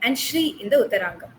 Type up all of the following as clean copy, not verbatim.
and Shri in the Uttarangam.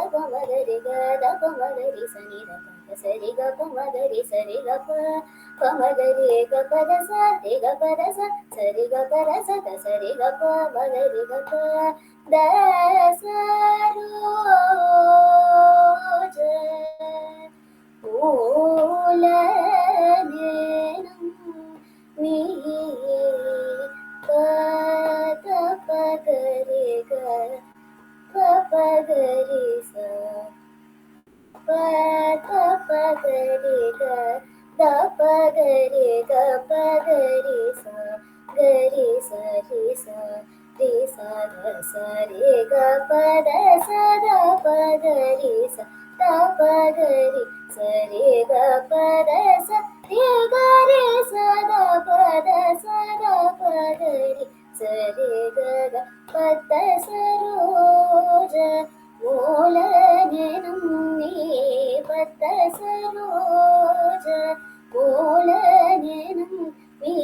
Pamagari Gada Pamagari Sani Sari Ga Pamagari Sari Ga Pamagari Ga Padasa Re Ga Padasa Sari Ga Padasa Sari Ga Pamagari Ga Dasaroja Oolanenam Me Pagari Ga Pagari Sa Pagari Ga Da Pagari Ga Pagari Sa Gari Sa Ri Sa Ri Sa Ga Sa Ri Ga Pa Da Sa Da Pagari Sa Da Pagari Sa Ri Ga Pa Da Sa Ri Ga Ri Sa Da Pa Da Sa Da Pagari Sa Ri Ga Ga Pa Da Saroja Oolanenam Me Patta Saroja Oolanenam Me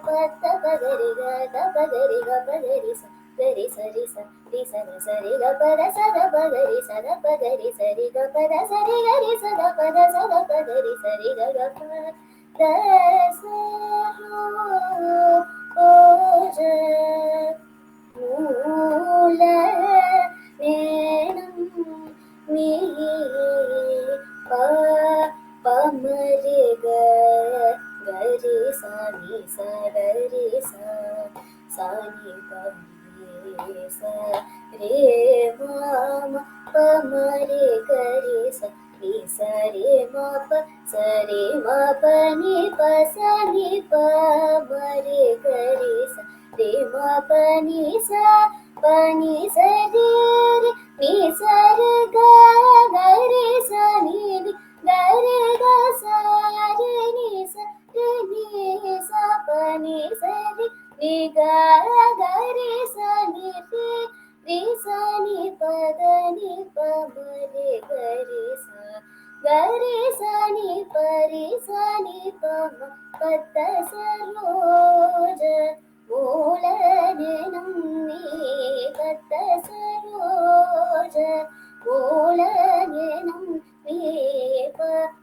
Patta Pagari Ga Da Pagari Ga Pagari Sa Gari Sari Sa Ri Sa Ga Sari Ga Pa Da Sa Da Pagari Sa Da Pagari Sari Ga Pa Da Sari Ga Ri Sa Da Pa Da Sa Da Pagari Sari Ga Ga Pa Da Saroja Oolanenam Me Pamari Ga Gari Sa Ni Sa Gari Sa Sa Ni Pa Ni Sa Re Ma Pamari Gari Sa Ni Sa Re Ma Pa Sa Re Ma Pa Ni Pa Sa Ni Pa Mari Gari Sa Re Ma Pa Ni Sa Pa Ni Sa Re Re Ni Sa Re Ga Ga Re Sa Ni Ni Ga Re Ga Sa Re Ni Sa Re Ni Sa Pa Ni Sa Re Ni Ga Ga Re Sa Ni Re Re Sa Ni Pa Ga Ni Pa Ma Re Ga Re Sa Ga Re Sa Ni Pa Re Sa Ni Pa Ma Patta Saroja Oolanenam Me Patta Saroja Oolanenam Me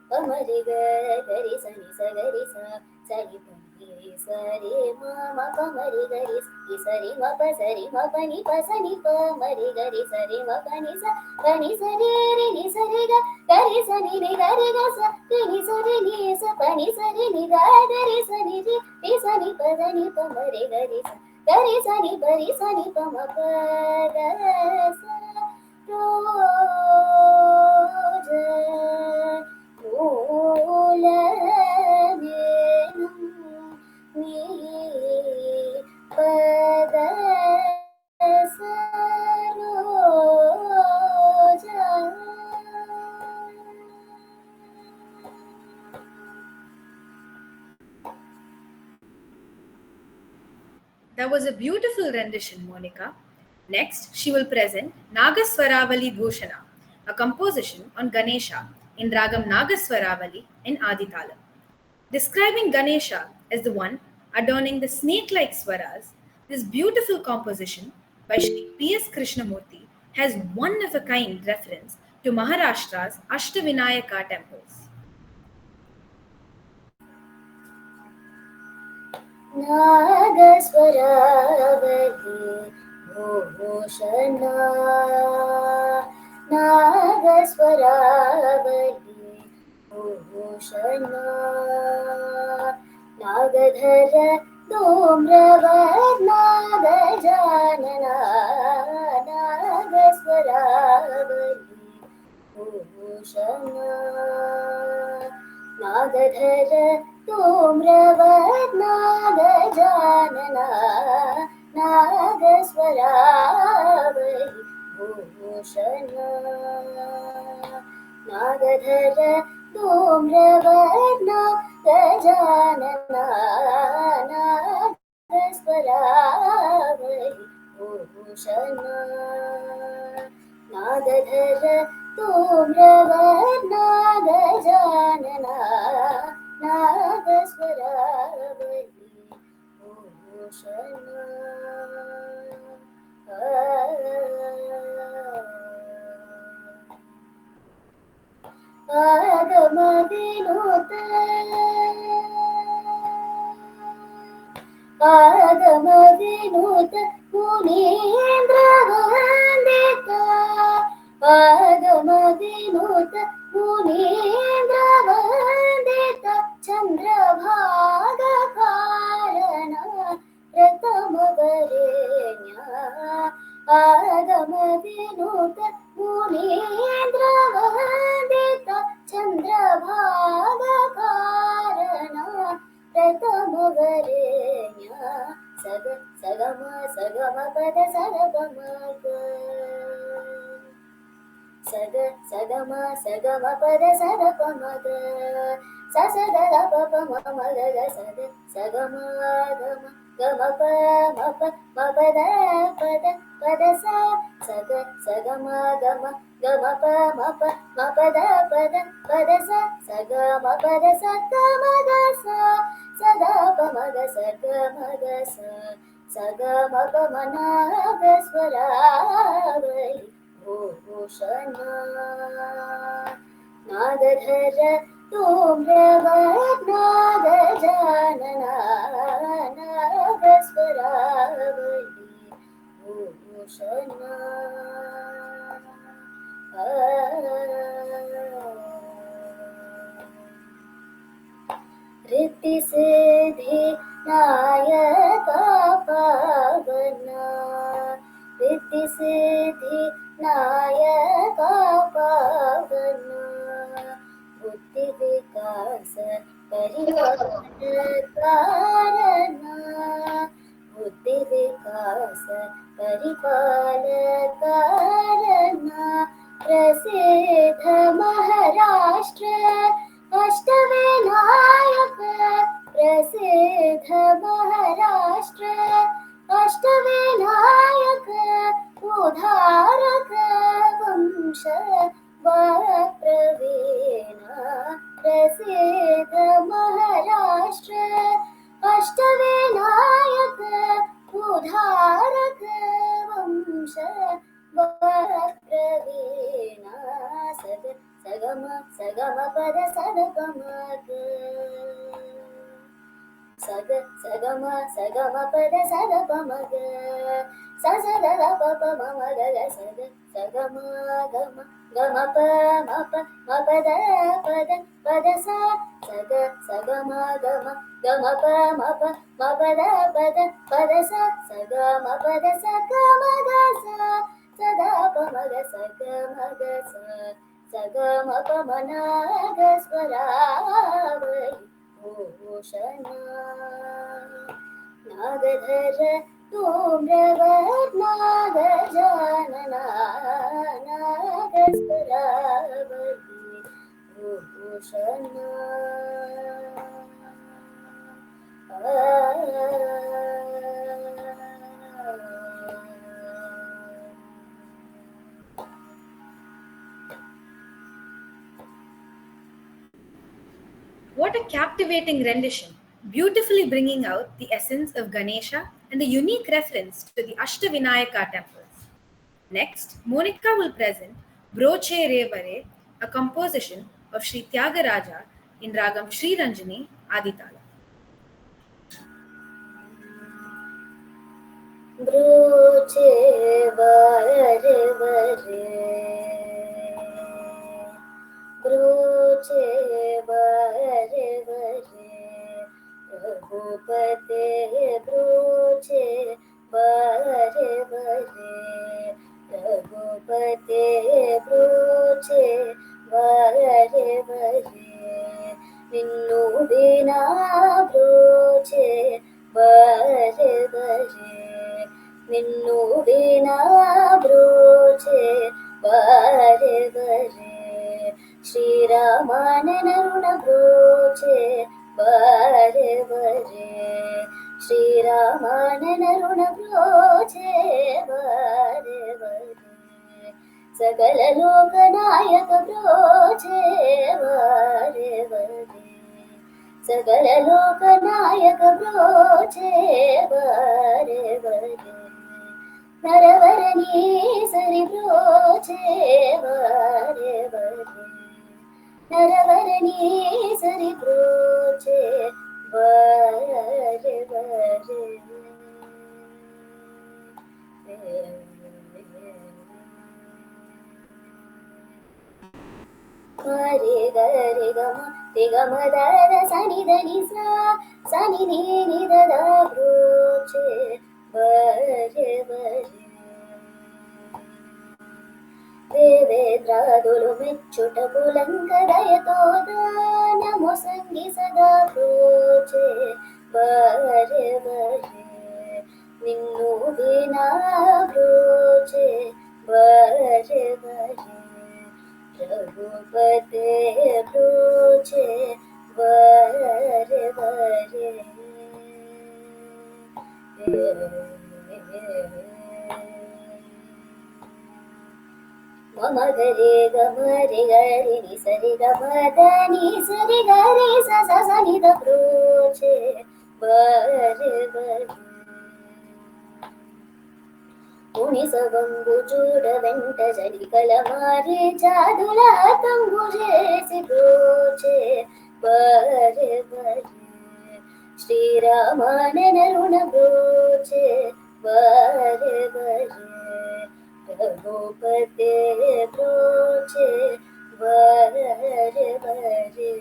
Pamari Ga Gari Sa Ni Sa Gari Sa Sari Pa Ni Sa Re Ma Pamari Gari Sa Ri Ma Pa Sa Ri Ma Pa Ni Pa Sa Ni Pa Mari Gari Sa Ri Ma Pa Ni Sa Ni Sa Re Re Ni Sa Re Ga Gari Sa Ni Re Ga Re Ga Sa Re Ni Sa Re Ni Sa Pa Ni Sa Re Ni Ga Gari Sa Ni Re Re Sa Ni Pa Ga Ni Pa Ma Re Gari Sa Gari Sa Ni Pa Ri Sa Ni Pa Ma Pa Da Sa Roja Oolanenam Me Pada Saroja. That was a beautiful rendition, Monica. Next, she will present Nagaswaravali Bhushana, a composition on Ganesha in Ragam Nagaswaravali in Aditalam. Describing Ganesha as the one adorning the snake like swaras, this beautiful composition by Shri P.S. Krishnamurti has one of a kind reference to Maharashtra's Ashtavinayaka temples. Nagaswaravali Bhushana Nagaswaravali Bhushana Nagadhara Dhumravarna Gajanana Nagaswaravali Bhushana Nagadhara Dhumravarna Gajanana Nagaswaravali Bhushana Nagadhara Dhumravarna Gajanana Nagaswaravali Bhushana Nagadhara Dhumravarna Gajanana Nagaswaravali Bhushana. आगम विनुत आगम विनुत मुनीन्द्र वन्दिता आगम विनुत मुनीन्द्र वन्दिता चन्द्रभाग कारण प्रथमवरेण्या आगम विनुत मुनीन्द्र वन्दिता चन्द्रभाग कारण प्रथमवरेण्या सगम सगम पद सगम सगम सगम पद सगम ससद पप मम ग सद सगम गम गम प मप मपद पद पद सग सगम गम गम प मप मपद पद पद सगम पद सगम ग सदा पमग सगमग सगम पमनाग स्वरावली भूषण नागधर धूम्रवर्णाग जानना नाग स्वरावली भूषण रिद्धि सिद्धि नायक पावना रिद्धि सिद्धि नायक पावना बुद्धि विकास परिपालन कारणा बुद्धि विकास परिपालन कारणा प्रसिद्ध महाराष्ट्र अष्टविनायक प्रसिद्ध महाराष्ट्र अष्टविनायक उद्धारक वंश प्रवीण प्रसिद्ध महाराष्ट्र अष्टविनायक उद्धारक वंश प्रवीण सगम सगम पद सगम सग सगम सगम पद सगम ससद पप मम ग सग सगम गम गम प मप मपद पद पद सग सगम गम गम प मप मपद पद पद सगम पद सगम ग सदा पमग सगम ग सगम पमनाग स्वरावली भूषण नागधर धूम्रवर्णाग जानना नाग Swaravali Bhushan What a captivating rendition, beautifully bringing out the essence of Ganesha and the unique reference to the Ashtavinayaka temples. Next, Monica will present Broche Revare, a composition of Sri Tyagaraja in Ragam Sri Ranjani Aditala. Broche vare vare Broche vare vare Raghupate broche vare vare Raghupate broche vare vare Ninnu vina broche vare vare Ninnu vina broche vare vare Shri Ramanana broche vare vare Shri Ramanana broche vare vare Sagala Lokanayaka broche vare vare Sagala Lokanayaka broche vare vare Naravarani sari broche vare vare ನರವರನೇ ಸರಿ ಬ್ರೋಚೆ ಬರೆ ಬರೆ ಗರಿ ಗರಿ ಗಮ ತಿಗಮ ದರ ಸನಿ ಧನಿ ಸಾ ಸನಿ ನೀ ನಿ the ಬ್ರೋಚೆ ಬರೆ ಬರೆ ದೇವೇಂದ್ರಾದುಲು ಮೆಚ್ಚುಟ ಪುಲಂಕದಯತೋದ ನಮೋ ಸಂಗಿಸದ ಪ್ರೋಚೆ ಬರೆ ಬರೆ ನಿನ್ನು ದಿನ ಪ್ರೋಚೆ ಬರೆ ಬರೆ ರಘುಪತೆ ಪ್ರೋಚೆ ಬರೆ ಬರೆ ಮಮ ಗರಿ ಗಮರಿ ಗರಿ ನಿ ಸರಿ ಗಮದ ನಿ ಸರಿ ಗರಿ ಸ ಸ ಸ ನಿ ದ ಪ್ರೋಚೆ ಬರೆ ಬರೆ ಉಣಿಸಬಂಬು ಚೂಡ ವೆಂಟ ಜಡಿ ಕಲ ಮಾರಿ ಚಾದುಲ ತಂಬು ಜೇಸಿ ಪ್ರೋಚೆ ಬರೆ ಬರೆ ಶ್ರೀರಾಮನ ಋಣ ಪ್ರೋಚೆ ಬರೆ ಬರೆ ರಘುಪತೆ ಪ್ರೋಚೆ ಬರೆ ಬರೆ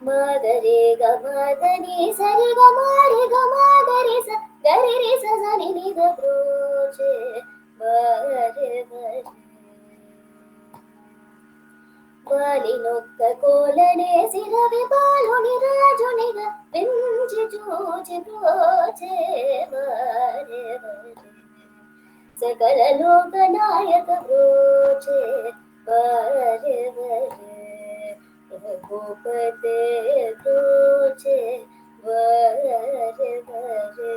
ಮಗರಿ ಗಮದನಿ ಸರಿ ಗಮರಿ ಗಮಗರಿ ಸ ಗರಿ ರಿ ಸ ಸನಿ ನಿ ದ ಪ್ರೋಚೆ ಬರೆ ಬರೆ ಬಾಲಿನೊಕ್ಕ ಕೋಲನೆ ಸಿರವಿ ಬಾಲುನಿ ರಾಜುನಿಗ ಬೆಂಚಿ ಚೂಚಿ ಪ್ರೋಚೆ ಬರೆ ಬರೆ ಸಕಲ ಲೋಕನಾಯಕ ಪ್ರೋಚೆ ಬರೆ ಬರೆ ರಘುಪತೆ ಪ್ರೋಚೆ ಬರೆ ಬರೆ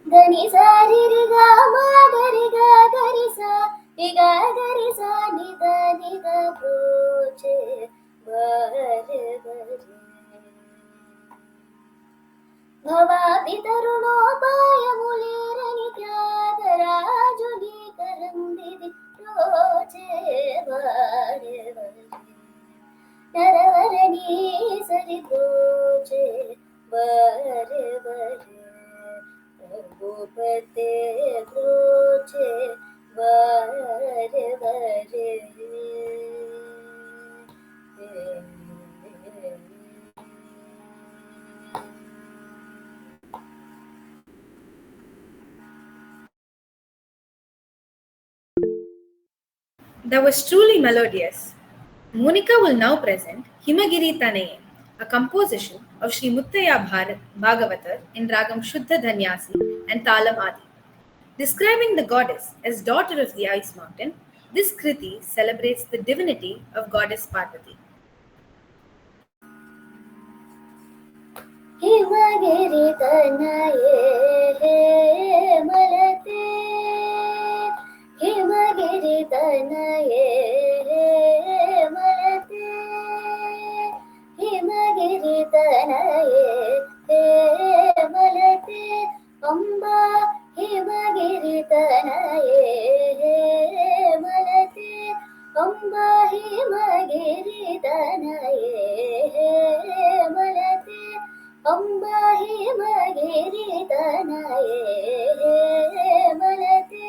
ಧನಿ ಸಾರಿ ರಿ ಗ ಮ ಗರಿ ಗ ಗರಿ ಸ ರಿ ಗ ಗರಿ ಸ ನಿ ದ ಪ್ರೋಚೆ ಬರೆ ಬರೆ ಭವಾಪಿ ತರುಣೋಪಾಯ ಮುಲೇರನಿ ತ್ಯಾಗರಾಜುನಿ ಕರಂದಿದಿ ಪ್ರೋಚೆ ಬರೆ ಬರೆ ನರವರನಿ ಸರಿ ಪ್ರೋಚೆ ಬರೆ ಬರೆ ರಘುಪತೆ ಪ್ರೋಚೆ ಬರೆ ಬರೆ That was truly melodious. Monica will now present Himagiri Tanaye, a composition of Sri Muttaya Bhagavatar in Ragam Shuddha Dhanyasi and Talam Adi. Describing the goddess as daughter of the ice mountain, this kriti celebrates the divinity of goddess Parvati. Himagiri ತನಯೇ ಮಲತೆ Himagiri ತನಯೇ ಮಲತೆ Himagiri ತನಯೇ ಮಲತೆ ಅಂಬಾ ಹಿಮಗಿರಿ ತನಯೇ ಮಲತೆ ಅಂಬಾ ಹಿಮಗಿರಿ ತನಯೇ ಮಲತೆ ಅಂಬಾ ಹಿಮಗಿರಿ ತನಯೇ ಮಲತೆ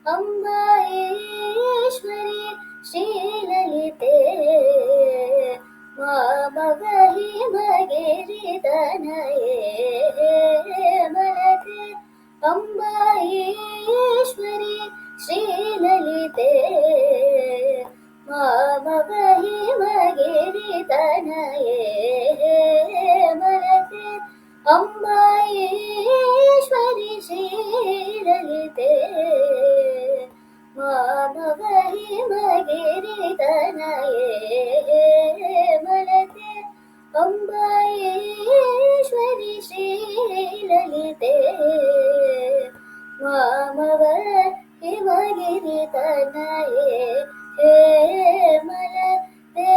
ಅಂಬಾ ಈಶ್ವರಿ ಶ್ರೀಲಲಿತೆ ಮಾಮಗ ಹಿಮಗಿರಿ ತನಯೇ ಮಲತೆ ಅಂಬಾ ಈಶ್ವರಿ ಶ್ರೀಲಲಿತೆ ಮಾಮಗ ಹಿಮಗಿರಿ ತನಯೇ ಮಲತೆ ಅಂಬಾ ಈಶ್ವರಿ ಶ್ರೀಲಲಿತೆ ಮಾಮಗ ಹಿಮಗಿರಿ ತನಯೇ ಮಲತೆ ಅಂಬಾ ಈಶ್ವರಿ ಶ್ರೀಲಲಿತೆ ಮಾಮಗ ಹಿಮಗಿರಿ ತನಯೇ ಮಲತೆ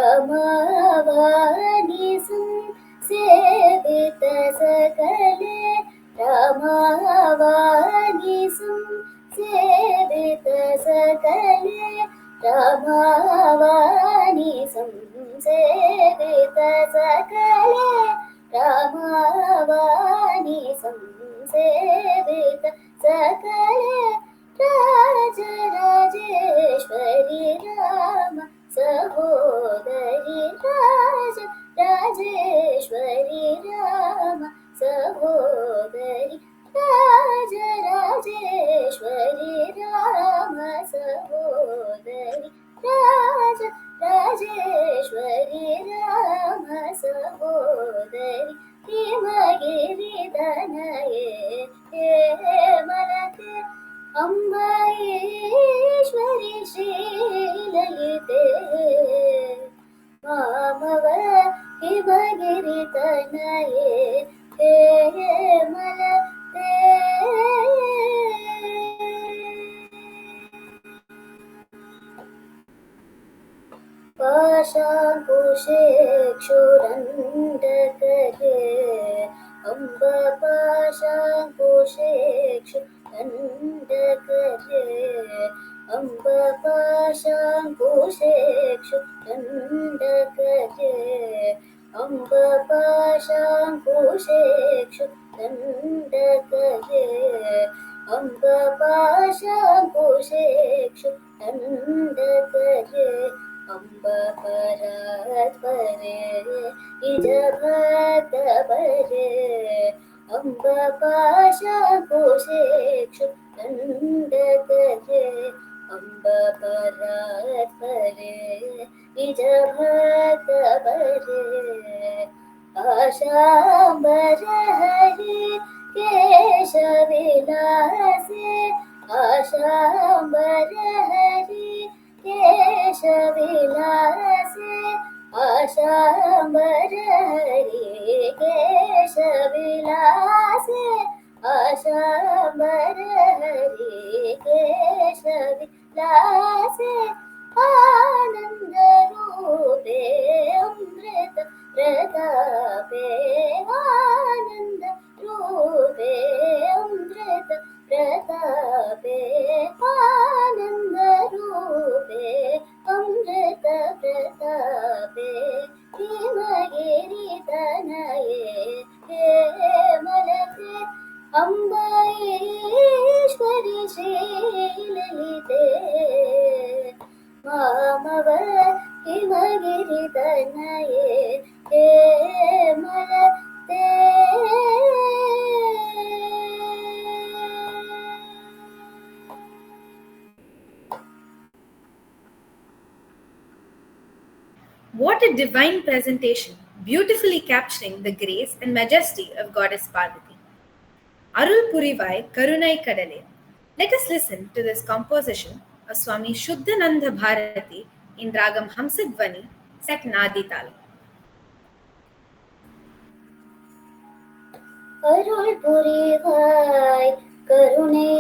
रमावाणि संसेवित सकले रमावाणि संसेवित सकले रमावाणि संसेवित सकले रमावाणि संसेवित सकले राजराजेश्वरि राम सहोदरि राजेश्वरि राम सहोदरि राजेश्वरि राम सहोदरि राजेश्वरि राम सहोदरि हिमगिरितनये हेमलते अम्बेश्वरि श्रीललिते मामव हिमगिरितनये हेमलते पाशाङ्कुशे क्षुरण्डकरे अम्ब पाशाङ्कुशे क्षुरण्डकरे अम्ब पाशाङ्कुशे क्षुरण्डकरे अम्ब पाशाङ्कुशे क्षुरण्डकरे अम्ब पाशाङ्कुशे क्षुरण्डकरे अम्ब परात्परे निजभक्तपरे अम्ब पाशाङ्कुशे क्षुरण्डकरे अम्ब परात्परे निजभक्तपरे आशाम्बरहरि केशविलासे आशाम्बरहरि केशविलासे आशाम्बरहरि केशविलासे आशाम्बरहरि केशविलासे आनन्दरूपे अमृत प्रतापे आनन्दरूपे अमृत प्रतापे आनन्दरूपे अमृत प्रतापे हिमगिरितनये हेमलते अम्बेश्वरि श्रीललिते मामव हिमगिरितनये हेमलते What a divine presentation, beautifully capturing the grace and majesty of Goddess Parvati. Arul Purivai Karunai Kadale. Let us listen to this composition of Swami Shuddhananda Bharati in Ragam Hamsadvani, set Nadi Tal. अरुள் புரிவாய் கருணை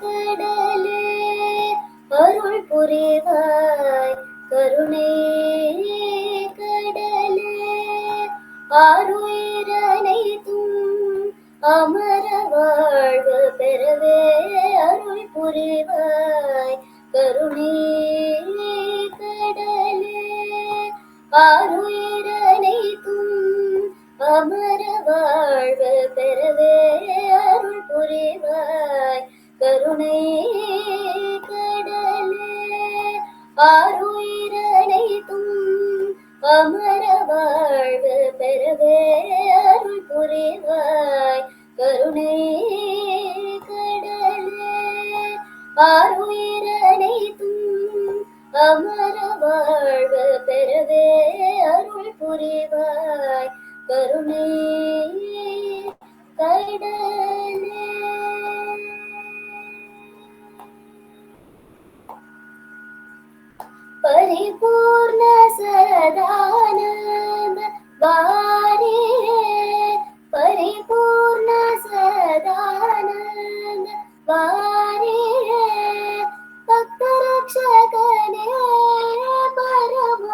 கடலே அருள் புரிவாய் கருணை கடலே ஆருயிரனைத்தும் அமர வாழ்வு பெறவே அருள் புரிவாய் கருணை கடலே ஆருயிரனைத்தும் அமர வாழ்வு பெறவே அருள் புரிவாய் கருணை கடலே ஆருயிரனைத்தும் அமர வாழ்வு பெறவே அருள் புரிவாய் கருணை கடலே ஆருயிரனைத்தும் அமர வாழ்வு பெறவே அருள் புரிவாய் கருணை கடலே परिपूर्ण सदानंद वारे परिपूर्ण सदानंद वारे भक्त रक्षकने परम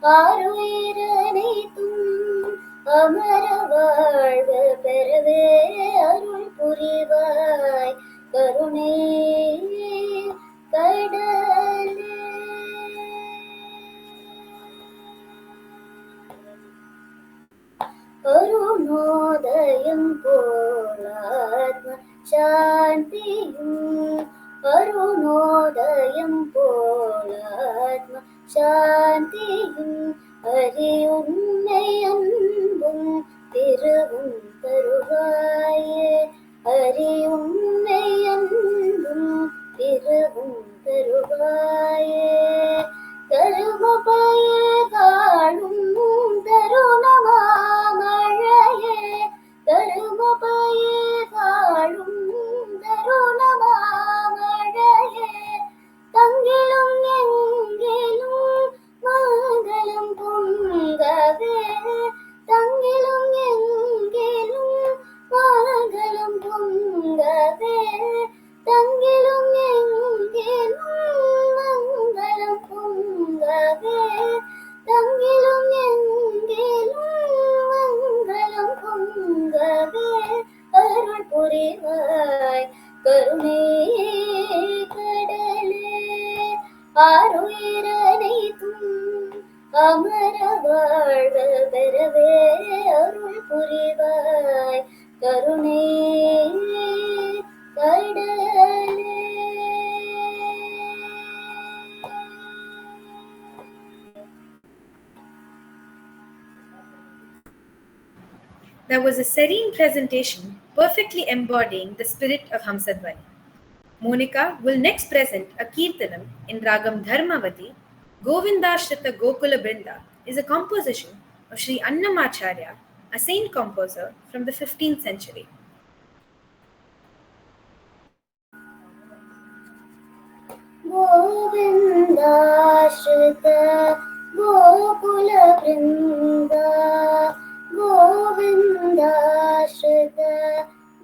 ஆருயிரனைத்தும் அமர வாழ்வு பெறவே அருள் புரிவாய் கருணை கடலே. அருணோதயம் போலாத்ம சாந்தியும் அருணோதயம் போலாத்ம சாந்தியும் அறியுன்னை அன்பும் திருவும் தருவாயே அறியுன்னை அன்பும் திருவும் தருவாயே தருமபய காணும் தருணமாமழையே தருமபய காணும் தருணமாமழையே தங்கிலும் எங்கிலும் மங்களம் பொங்கவே தங்கிலும் எங்கிலும் மங்களம் பொங்கவே தங்கிலும் எங்கிலும் மங்களம் பொங்கவே தங்கிலும் எங்கிலும் மங்களம் பொங்கவே அருள் புரிவாய் கருணை கடலே. ஆருயிரனைத்தும் அமர வாழ்வு பெறவே அருள் புரிவாய் கருணை கடலே. That was a serene presentation, perfectly embodying the spirit of Hamsadvani. Monica will next present a Kirtanam in Ragam Dharmavati. Govindashrita Gokula Brinda is a composition of Sri Annamacharya, a saint composer from the 15th century. Govindashrita Gokula Brinda Govindashrita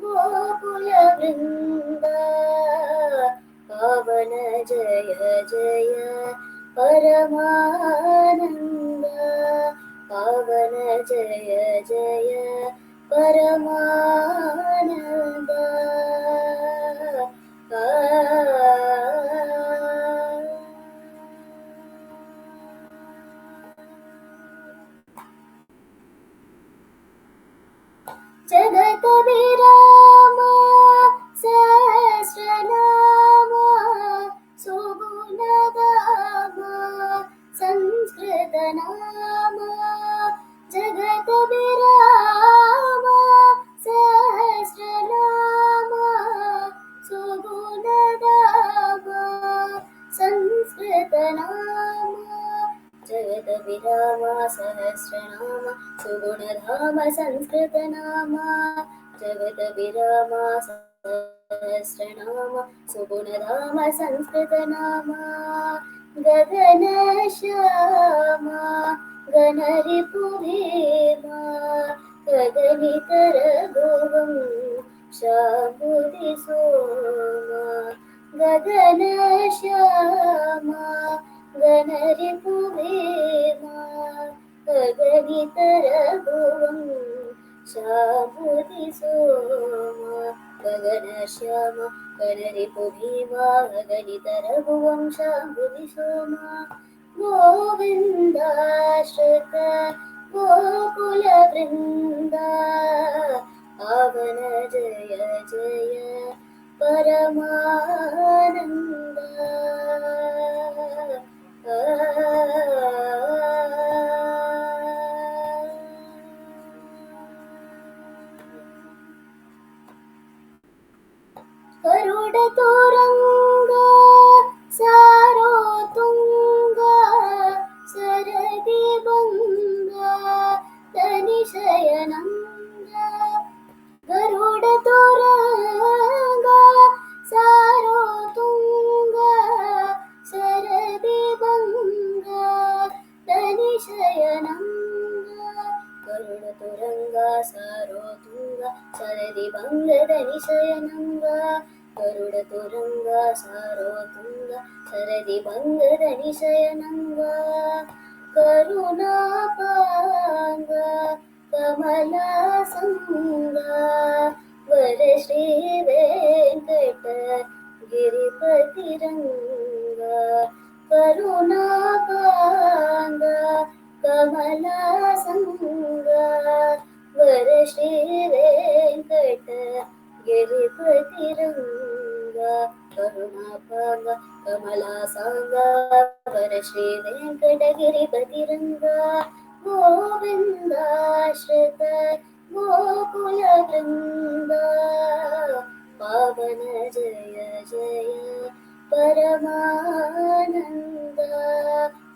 Gokula Brinda Pavana Jaya Jaya Paramananda Pavana Jaya Jaya Paramananda जगत विराम सहस्रनाम सुगुण धाम संस्कृत नाम जगत विराम सहस्रनाम सुगुण धाम संस्कृत नाम जगत विराम सहस्रनाम सुगुणधाम संस्कृत नाम जगत विराम सहस्रनाम सुगुणधाम संस्कृत नाम गगन श्यामा गणरिपुभीमा गगनितर भुवं शाम्भुधि सोमा गगन श्यामा गणरिपुभीमा गगनितर भुवं शाम्भुधि सोमा गगन श्याम गणरिपुभीमा गगनितर भुवं शाम्भुधि सोमा गोविन्दाश्रित गोकुल वृन्दा पावन जय जय परमानन्दा गरुडतुरङ्गा सारोतुङ्गा सरदि भङ्गा तनिशयनङ्गा गरुडतुरङ्गा सारोतुङ्गा सरदि भङ्गा तनिशयनङ्गा गरुडतुरङ्गा सारोतुङ्गा सरदि भङ्गा तनिशयनङ्गा गरुडतुरङ्गा सारोतुङ्गा सरदि भङ्गा तनिशयनङ्गा ಕರುಣಾಪಾಂಗ ಕಮಲ ಸಂಗ ವರ ಶ್ರೀ ವೆಂಕಟ ಗಿರಿಪತಿ ರಂಗ ಕರುಣಾಪಾಂಗ ಕಮಲ ಸಂಗ ವರ ಶ್ರೀ ವೆಂಕಟ ಗಿರಿಪತಿ ರಂಗ ಕರುಣಾಪಾಂಗ ಕಮಲಾ ಸಾಂಗ ವರ ಶ್ರೀ ವೆಂಕಟಗಿರಿಪತಿ ರಂಗ ಗೋವಿಂದಾಶ್ರಿತ ಗೋಕುಲ ವೃಂದ ಪಾವನ ಜಯ ಜಯ ಪರಮಾನಂದ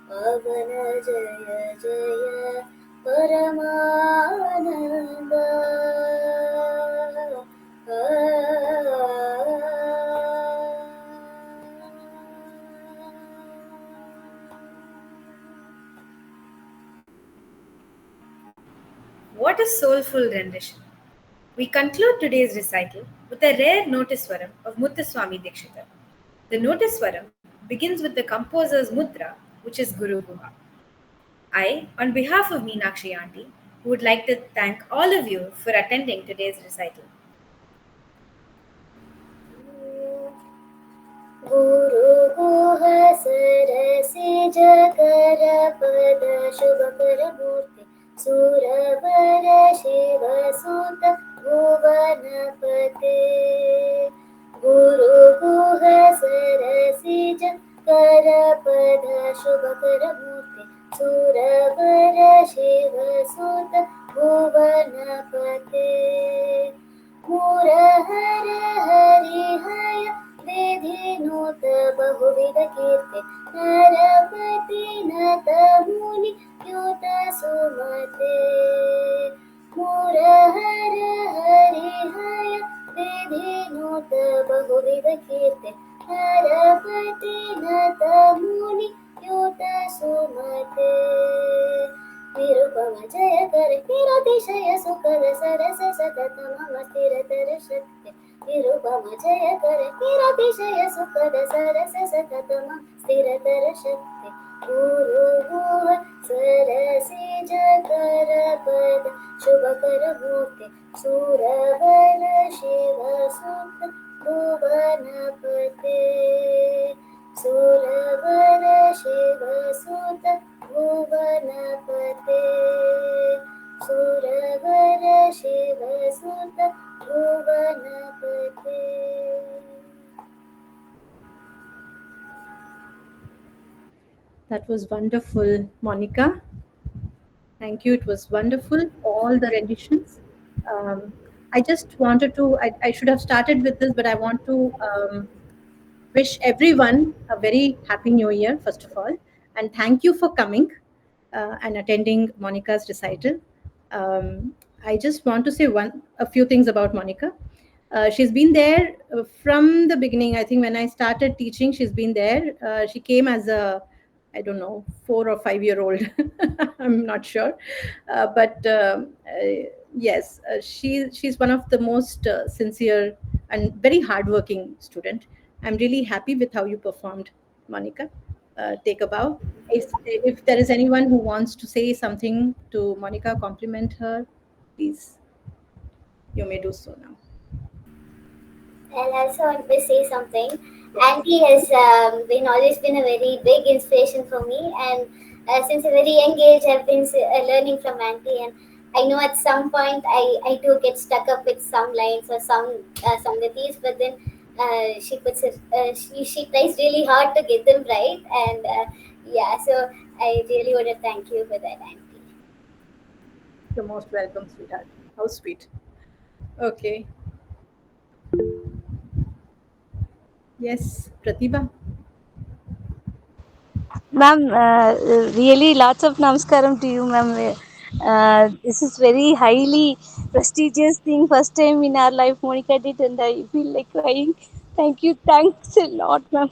ಪಾವನ ಜಯ ಜಯ ಪರಮಾನಂದ What a soulful rendition. We conclude today's recital with a rare Notiswaram of Muthuswami Dikshitar. The Notiswaram begins with the composer's mudra, which is Guru Guha. I, on behalf of Meenakshi Aunty, would like to thank all of you for attending today's recital. गुरु गुह सरसिज कर पद शुभ कर मूर्ति सुरवर शिव सुत भुवनपते गुरु गुह सरसिज कर पद शुभ कर मूर्ति सुरवर शिव सुत भुवनपते मुरहर हरिहय विधिनुत बहुविध कीर्ति नरपति नत मुनि युत सुमते मुरहर हरिहय विधिनुत बहुविध कीर्ति नरपति नत मुनि युत सुमते निरुपम जय कर निरतिशय सुखद सरस सतत मम स्थिरतर शक्ति निरुपम जय कर निरतिशय सुखद सरस सतत मम स्थिरतर शक्ति गुरु गुह सरसिज कर पद शुभ कर मूर्ति सुरवर शिव सुत भुवनपते सुरवर शिव सुत भुवनपते सुरवर शिव सुत भुवनपते. That was wonderful, Monica. Thank you. It was wonderful, all the renditions. I just wanted to, I should have started with this, but I want to wish everyone a very happy new year, first of all. And thank you for coming and attending Monica's recital. I just want to say a few things about Monica. She's been there from the beginning. I think when I started teaching, she's been there. She came as a, I don't know, 4 or 5 year old. I'm not sure. Yes, she's one of the most sincere and very hardworking student. I'm really happy with how you performed, Monica. Take a bow. If there is anyone who wants to say something to Monica, compliment her, please, you may do so now. And I also want to say something. Auntie has always been a very big inspiration for me, and since a very young age, I've been learning from Auntie. And I know at some point I do get stuck up with some lines or some sangatis, but then she puts it, she tries really hard to get them right, and yeah. So I really want to thank you for that, Auntie. You're most welcome, sweetheart. How sweet. Okay. Yes, Pratibha. Ma'am, really lots of namaskaram to you, ma'am. This is very highly prestigious thing. First time in our life, Monica did, and I feel like crying. Thank you. Thanks a lot, ma'am.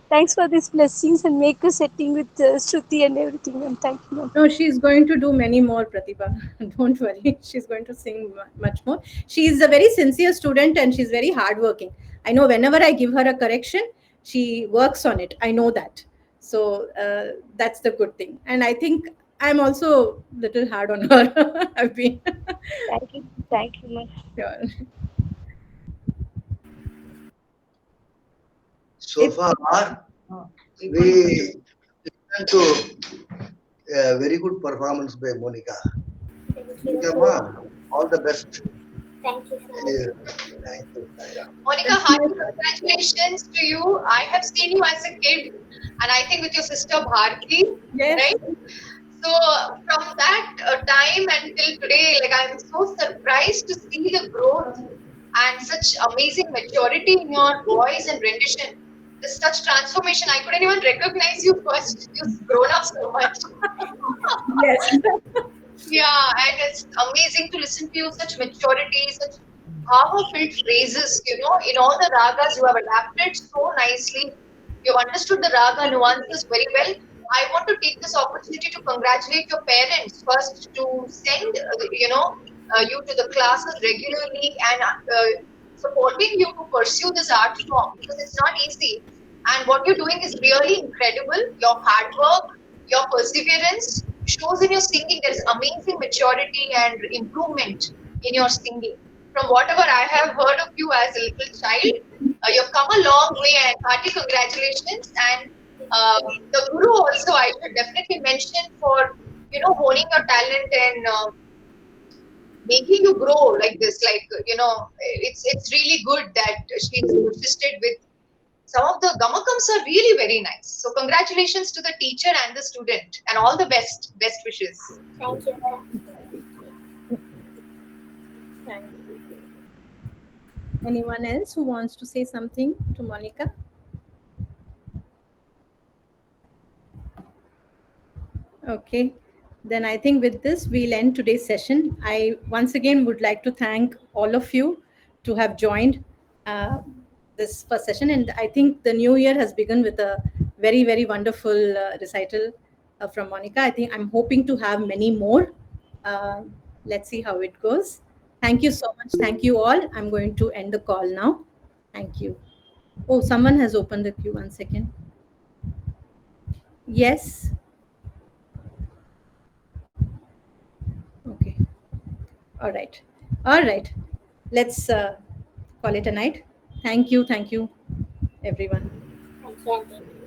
Thanks for these blessings and make a setting with Shruti and everything, ma'am. Thank you, ma'am. No, she's going to do many more, Pratibha. Don't worry. She's going to sing much more. She's a very sincere student and she's very hardworking. I know whenever I give her a correction, she works on it. I know that. So that's the good thing. And I think I'm also a little hard on her. I've been. Thank you, ma'am. Sure. So far, we listen to a very good performance by Monica. Thank you. Monica, ma, all the best. Thank you, sir. Thank you. Monica, hearty congratulations to you. I have seen you as a kid, and I think with your sister Bharti, Yes. right? So from that time until today, like I'm so surprised to see the growth and such amazing maturity in your voice and rendition. There's such transformation. I couldn't even recognize you first. You've grown up so much. Yes. Yeah, and it's amazing to listen to you, such maturity, such power-filled phrases, in all the ragas you have adapted so nicely. You've understood the raga nuances very well. I want to take this opportunity to congratulate your parents first to send, you to the classes regularly and supporting you to pursue this art form because it's not easy. And what you're doing is really incredible. Your hard work, your perseverance shows in your singing. There is amazing maturity and improvement in your singing. From whatever I have heard of you as a little child, you've come a long way and hearty congratulations. And the guru also I should definitely mention for honing your talent and making you grow like this. Like it's really good that she's assisted with some of the gamakams are really very nice. So congratulations to the teacher and the student and all the best wishes. Thank you, sir. Thank you. Anyone else who wants to say something to Monica? Okay, then I think with this we'll end today's session. I once again would like to thank all of you to have joined this first session, and I think the new year has begun with a very, very wonderful recital from Monica. I think I'm hoping to have many more. Let's see how it goes. Thank you so much. Thank you all. I'm going to end the call now. Thank you. Oh, someone has opened the queue. 1 second. Yes. Okay. All right. All right. Let's call it a night. Thank you. Thank you, everyone. Thank you, Auntie.